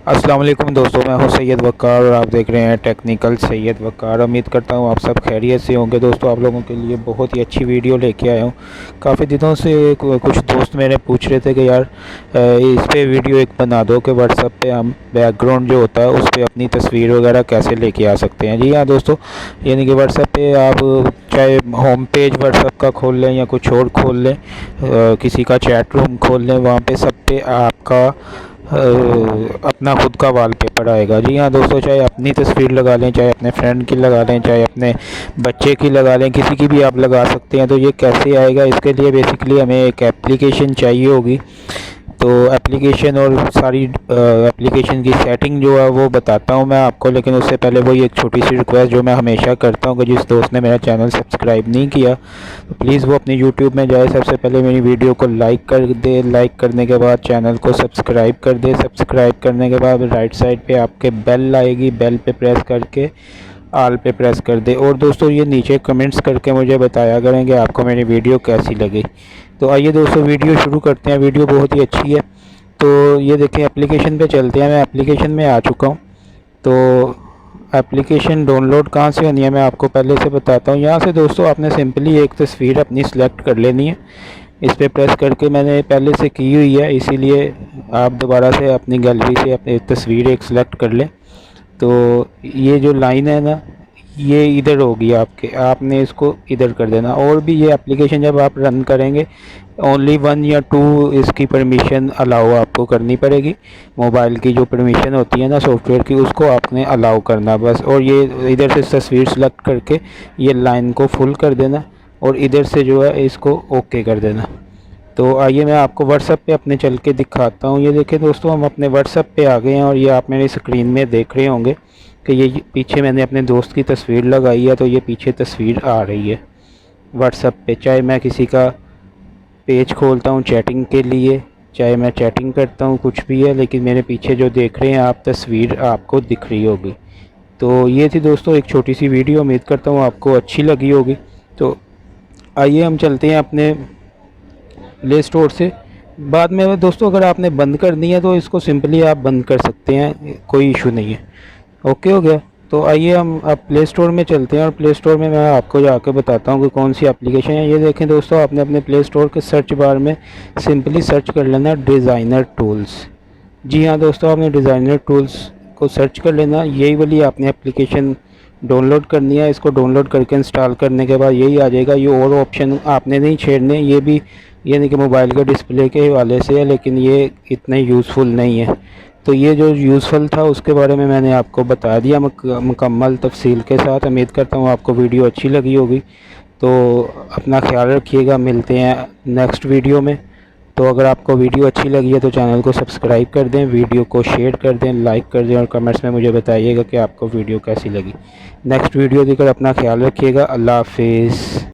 अस्सलाम वालेकुम दोस्तों, मैं हूं सैयद वक़ार और आप देख रहे हैं टेक्निकल सैयद वक़ार। उम्मीद करता हूं आप सब खैरियत से होंगे। दोस्तों, आप लोगों के लिए बहुत ही अच्छी वीडियो लेके आया हूं। काफ़ी दिनों से कुछ दोस्त मेरे पूछ रहे थे कि यार इस पे वीडियो एक बना दो कि व्हाट्सएप पे हम बैकग्राउंड जो होता है उस पर अपनी तस्वीर वगैरह कैसे लेके आ सकते हैं। जी हाँ दोस्तों, यानी कि व्हाट्सएप पे आप चाहे होम पेज व्हाट्सएप का खोल लें या कुछ और खोल लें, किसी का चैट रूम खोल लें, वहाँ पे सब पे आपका अपना खुद का वॉलपेपर आएगा। जी हाँ दोस्तों, चाहे अपनी तस्वीर लगा लें, चाहे अपने फ्रेंड की लगा लें, चाहे अपने बच्चे की लगा लें, किसी की भी आप लगा सकते हैं। तो ये कैसे आएगा, इसके लिए बेसिकली हमें एक एप्लीकेशन चाहिए होगी। तो एप्लीकेशन और सारी एप्लीकेशन की सेटिंग जो है वो बताता हूँ मैं आपको, लेकिन उससे पहले वही एक छोटी सी रिक्वेस्ट जो मैं हमेशा करता हूँ कि जिस दोस्त ने मेरा चैनल सब्सक्राइब नहीं किया तो प्लीज़ वो अपनी यूट्यूब में जाए, सबसे पहले मेरी वीडियो को लाइक कर दे, लाइक करने के बाद चैनल को सब्सक्राइब कर दे, सब्सक्राइब करने के बाद राइट साइड पे आपके बेल आएगी, बेल पे प्रेस करके ऑल पे प्रेस कर दे। और दोस्तों, ये नीचे कमेंट्स करके मुझे बताया करें कि आपको मेरी वीडियो कैसी लगी। तो आइए दोस्तों, वीडियो शुरू करते हैं। वीडियो बहुत ही अच्छी है। तो ये देखें, एप्लीकेशन पे चलते हैं। मैं एप्लीकेशन में आ चुका हूँ। तो एप्लीकेशन डाउनलोड कहाँ से होनी है मैं आपको पहले से बताता हूँ। यहाँ से दोस्तों आपने सिंपली एक तस्वीर अपनी सेलेक्ट कर लेनी है। इस पर प्रेस करके मैंने पहले से की हुई है, इसीलिए आप दोबारा से अपनी गैलरी से अपनी तस्वीर एक सेलेक्ट कर लें। तो ये जो लाइन है ना, ये इधर होगी आपके, आपने इसको इधर कर देना। और भी ये एप्लीकेशन जब आप रन करेंगे ओनली 1 या 2 इसकी परमिशन अलाउ आपको करनी पड़ेगी। मोबाइल की जो परमिशन होती है ना सॉफ्टवेयर की, उसको आपने अलाउ करना बस। और ये इधर से तस्वीर सेलेक्ट करके ये लाइन को फुल कर देना और इधर से जो है इसको ओके कर देना। तो आइए मैं आपको व्हाट्सएप पे अपने चल के दिखाता हूँ। ये देखिए दोस्तों, हम अपने व्हाट्सएप पे आ गए हैं और ये आप मेरी स्क्रीन में देख रहे होंगे कि ये पीछे मैंने अपने दोस्त की तस्वीर लगाई है। तो ये पीछे तस्वीर आ रही है व्हाट्सएप पे। चाहे मैं किसी का पेज खोलता हूँ चैटिंग के लिए, चाहे मैं चैटिंग करता हूँ, कुछ भी है, लेकिन मेरे पीछे जो देख रहे हैं आप तस्वीर आपको दिख रही होगी। तो ये थी दोस्तों एक छोटी सी वीडियो, उम्मीद करता हूँ आपको अच्छी लगी होगी। तो आइए हम चलते हैं अपने प्ले स्टोर से। बाद में दोस्तों अगर आपने बंद करनी है तो इसको सिंपली आप बंद कर सकते हैं, कोई इशू नहीं है। ओके हो गया। तो आइए हम अब प्ले स्टोर में चलते हैं और प्ले स्टोर में मैं आपको जाकर बताता हूँ कि कौन सी एप्लीकेशन है। ये देखें दोस्तों, आपने अपने प्ले स्टोर के सर्च बार में सिंपली सर्च कर लेना डिज़ाइनर टूल्स। जी हाँ दोस्तों, आपने डिज़ाइनर टूल्स को सर्च कर लेना। यही वाली आपने एप्लीकेशन डाउनलोड करनी है। इसको डाउनलोड करके इंस्टॉल करने के बाद यही आ जाएगा। ये और ऑप्शन आपने नहीं छेड़ने, ये भी यानी कि मोबाइल के डिस्प्ले के हवाले से है, लेकिन ये इतने यूज़फुल नहीं है। तो ये जो यूज़फुल था उसके बारे में मैंने आपको बता दिया मुकम्मल तफसील के साथ। उम्मीद करता हूँ आपको वीडियो अच्छी लगी होगी। तो अपना ख्याल रखिएगा, मिलते हैं नेक्स्ट वीडियो में। तो अगर आपको वीडियो अच्छी लगी है तो चैनल को सब्सक्राइब कर दें, वीडियो को शेयर कर दें, लाइक कर दें और कमेंट्स में मुझे बताइएगा कि आपको वीडियो कैसी लगी। नेक्स्ट वीडियो देखकर अपना ख्याल रखिएगा। अल्लाह हाफिज़।